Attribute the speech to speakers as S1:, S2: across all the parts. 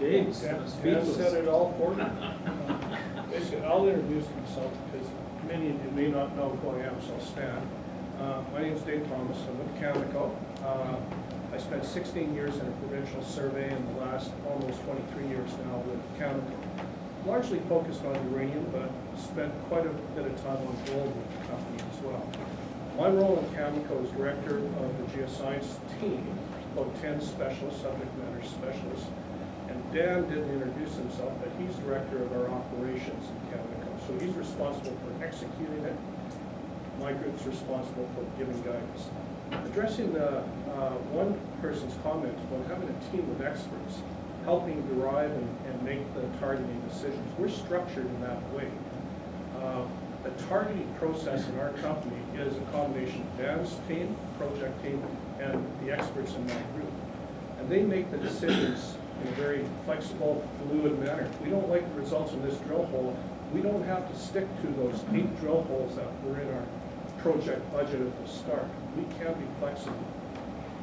S1: days.
S2: Dan
S1: Speechless.
S2: said it all for me. Basically, I'll introduce myself because many of you may not know who I am, so I'll stand. My name is Dave Thomas. I'm with Cameco. I spent 16 years in a provincial survey and the last almost 23 years now with Cameco. Largely focused on uranium, but spent quite a bit of time on gold with the company as well. My role in Cameco is director of the geoscience team, about 10 specialists, subject matter specialists. And Dan didn't introduce himself, but he's director of our operations in Cameco. So he's responsible for executing it. My group's responsible for giving guidance. Addressing one person's comment about having a team of experts helping derive and make the targeting decisions. We're structured in that way. The targeting process in our company is a combination of Dan's team, project team, and the experts in my group. And they make the decisions in a very flexible, fluid manner. If we don't like the results of this drill hole, we don't have to stick to those 8 drill holes that were in our project budget at the start. We can be flexible.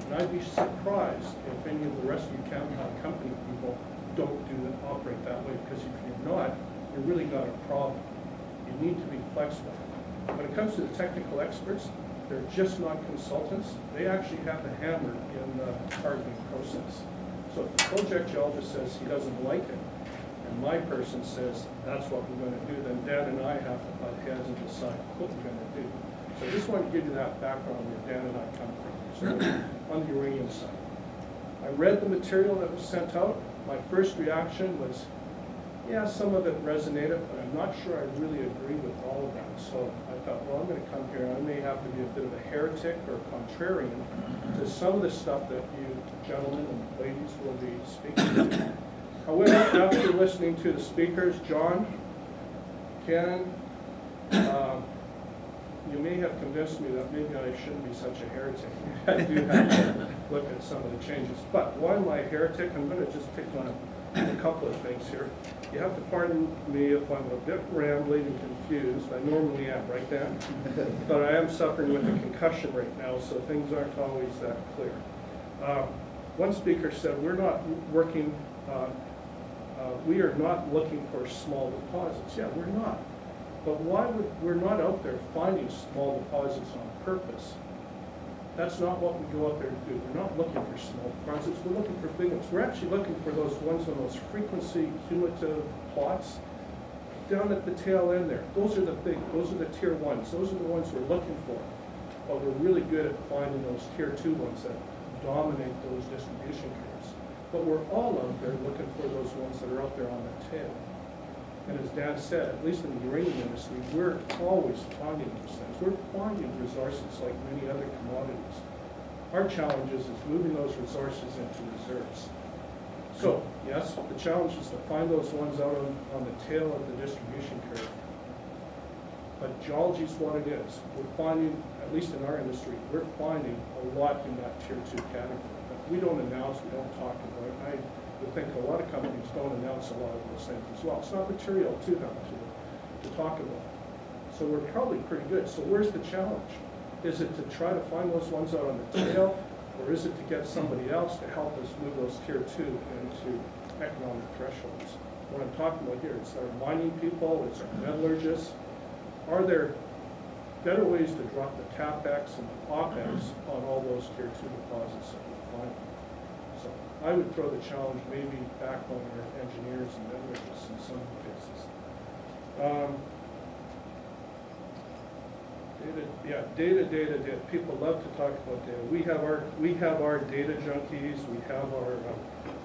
S2: And I'd be surprised if any of the rest of you Cameco company people don't operate that way, because if you're not, you really got a problem. You need to be flexible. When it comes to the technical experts, they're just not consultants. They actually have the hammer in the targeting process. So if the project geologist says he doesn't like it, and my person says that's what we're going to do, then Dan and I have to butt heads and decide what we're going to do. So I just wanted to give you that background where Dan and I come from. So on the uranium side, I read the material that was sent out. My first reaction was, yeah, some of it resonated, but I'm not sure I really agree with all of that. So I thought, well, I'm going to come here. I may have to be a bit of a heretic or contrarian to some of the stuff that you gentlemen and ladies will be speaking to. However, after listening to the speakers, John, Ken, you may have convinced me that maybe I shouldn't be such a heretic. I do have to look at some of the changes. But why am I a heretic? I'm going to just pick on a couple of things here. You have to pardon me if I'm a bit rambling and confused. I normally am, right, Dan? But I am suffering with a concussion right now, so things aren't always that clear. One speaker said, we're not working, we are not looking for small deposits. Yeah, we're not. But why would we're not out there finding small deposits on purpose? That's not what we go out there to do. We're not looking for small deposits. We're looking for big ones. We're actually looking for those ones on those frequency cumulative plots down at the tail end there. Those are the big, those are the tier 1s. Those are the ones we're looking for. But we're really good at finding those tier 2 ones that dominate those distribution curves. But we're all out there looking for those ones that are out there on the tail. And as Dan said, at least in the uranium industry, we're always finding those things. We're finding resources like many other commodities. Our challenge is moving those resources into reserves. So, yes, the challenge is to find those ones out on the tail of the distribution curve. But geology is what it is. We're finding, at least in our industry, we're finding a lot in that tier 2 category. But we don't announce, we don't talk about it. I would think a lot of companies don't announce a lot of those things as well. It's not material to them to talk about. So we're probably pretty good. So where's the challenge? Is it to try to find those ones out on the tail, or is it to get somebody else to help us move those tier 2 into economic thresholds? What I'm talking about here is our mining people, it's our metallurgists. Are there better ways to drop the CapEx and the OpEx on all those tier 2 deposits that we find? So I would throw the challenge maybe back on our engineers and metallurgists in some cases. Data. People love to talk about data. We have our data junkies. We have our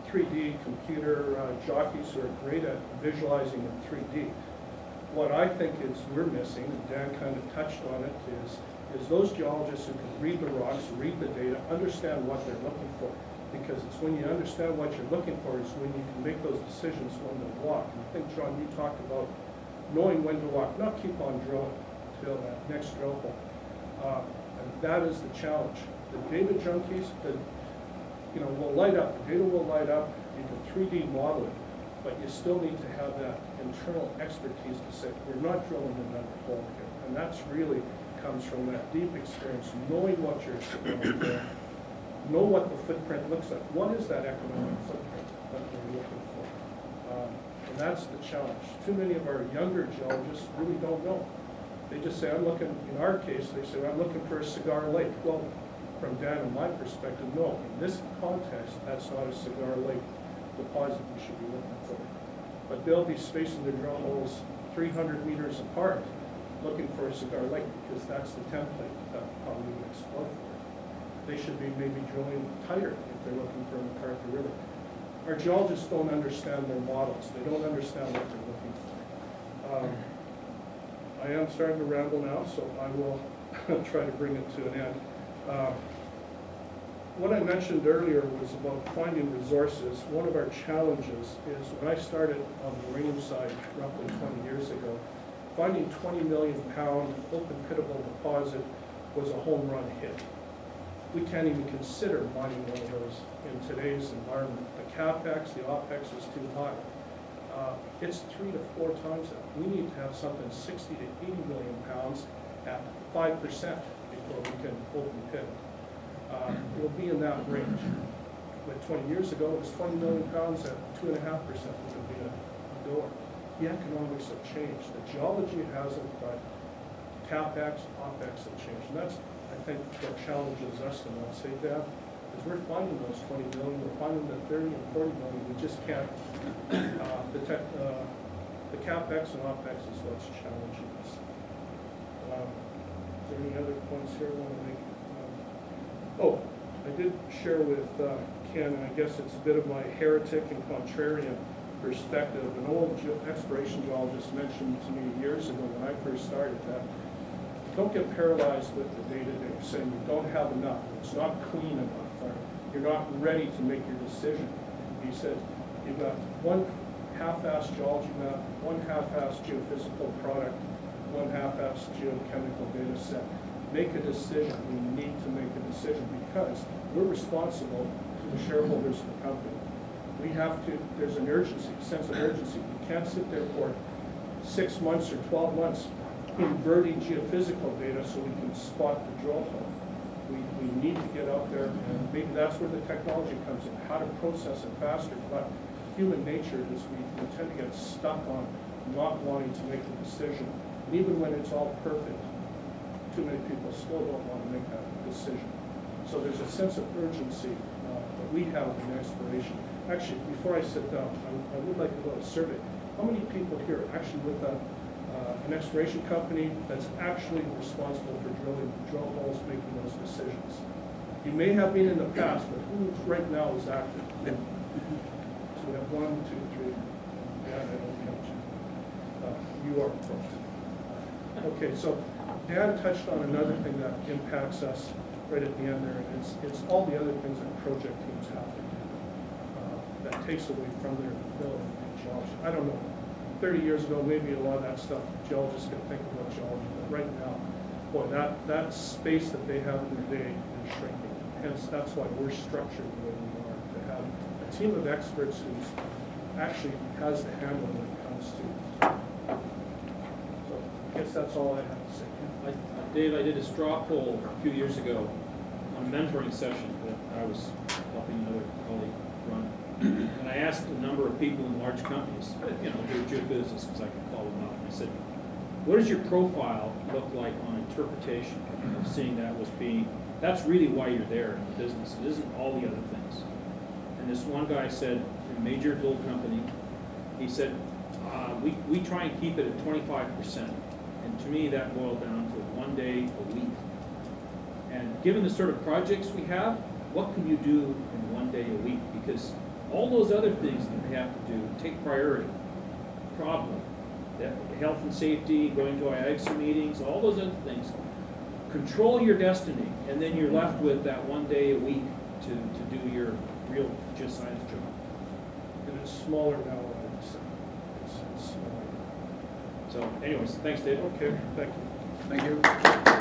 S2: 3D computer jockeys who are great at visualizing in 3D. What I think is we're missing, and Dan kind of touched on it, is those geologists who can read the rocks, read the data, understand what they're looking for. Because it's when you understand what you're looking for is when you can make those decisions when to walk. And I think, John, you talked about knowing when to walk, not keep on drilling till that next drill hole. And that is the challenge. The data junkies, will light up. The data will light up. You can 3D model it, but you still need to have that internal expertise to say, we're not drilling another hole here. And that's really comes from that deep experience, knowing what you're doing, know what the footprint looks like. What is that economic footprint that we're looking for? And that's the challenge. Too many of our younger geologists really don't know. They just say, I'm looking, in our case, they say, I'm looking for a cigar lake. Well, from Dan and my perspective, no. In this context, that's not a cigar lake deposit we should be looking for. But they'll be spacing their drill holes 300 meters apart, looking for a cigar lake, because that's the template that how we would explore for. They should be maybe drilling tighter if they're looking for a McArthur River. Our geologists don't understand their models. They don't understand what they're looking for. I am starting to ramble now, so I will try to bring it to an end. What I mentioned earlier was about finding resources. One of our challenges is when I started on the uranium side roughly 20 years ago, finding 20 million pound open pittable deposit was a home run hit. We can't even consider mining one of those in today's environment. The CapEx, the OpEx is too high. It's 3 to 4 times that. We need to have something 60 to 80 million pounds at 5% before we can open pit. It'll be in that range. But 20 years ago, it was 20 million pounds at 2.5% would be a goer. The economics have changed. The geology hasn't, but CapEx, OpEx have changed. And that's, I think, what challenges us the most. Say, Dad, because we're finding those 20 million, we're finding the 30 and 40 million, we just can't, the CapEx and OpEx is what's challenging us. Is there any other points here I want to make? Oh, I did share with Ken, and I guess it's a bit of my heretic and contrarian perspective. An old exploration geologist mentioned to me years ago when I first started that don't get paralyzed with the day-to-day, saying you don't have enough, it's not clean enough, or you're not ready to make your decision. He said, you've got one half-assed geology map, one half-assed geophysical product, one half-assed geochemical data set. Make a decision. We need to make a decision because we're responsible to the shareholders of the company. We have to, there's an urgency, a sense of urgency. We can't sit there for 6 months or 12 months inverting geophysical data so we can spot the drill hole. We need to get out there, and maybe that's where the technology comes in, how to process it faster. But human nature is we tend to get stuck on not wanting to make a decision. And even when it's all perfect, too many people still don't want to make that decision. So there's a sense of urgency that we have in exploration. Actually, before I sit down, I would like to go to a survey. How many people here are actually with an exploration company that's actually responsible for drilling drill holes, making those decisions? You may have been in the past, but who right now is active? So we have 1, 2, 3. Yeah, I don't count you. You are correct. Okay, so Dan touched on another thing that impacts us right at the end there, and it's all the other things that project teams have to do that takes away from their ability in geology. I don't know. 30 years ago, maybe a lot of that stuff geologists could think about geology, but right now, boy, that space that they have in their day is shrinking. Hence, that's why we're structured the way we are, to have a team of experts who actually has the handle when it comes to. So I guess that's all I have to say.
S1: Dave, I did a straw poll a few years ago on a mentoring session that I was helping another colleague run. And I asked a number of people in large companies, you know, they're geophysicists, because I can call them out. And I said, what does your profile look like on interpretation of seeing that was being, that's really why you're there in the business. It isn't all the other things. And this one guy said, a major gold company, he said, we try and keep it at 25%. And to me, that boiled down to 1 day a week. And given the sort of projects we have, what can you do in 1 day a week? Because all those other things that they have to do take priority. Problem, health and safety, going to IAGSA meetings, all those other things. Control your destiny, and then you're left with that 1 day a week to do your real geoscience job.
S2: And it's smaller now, I would say. It's smaller.
S1: So anyways, thanks, Dave.
S2: Okay, thank you.
S3: Thank you.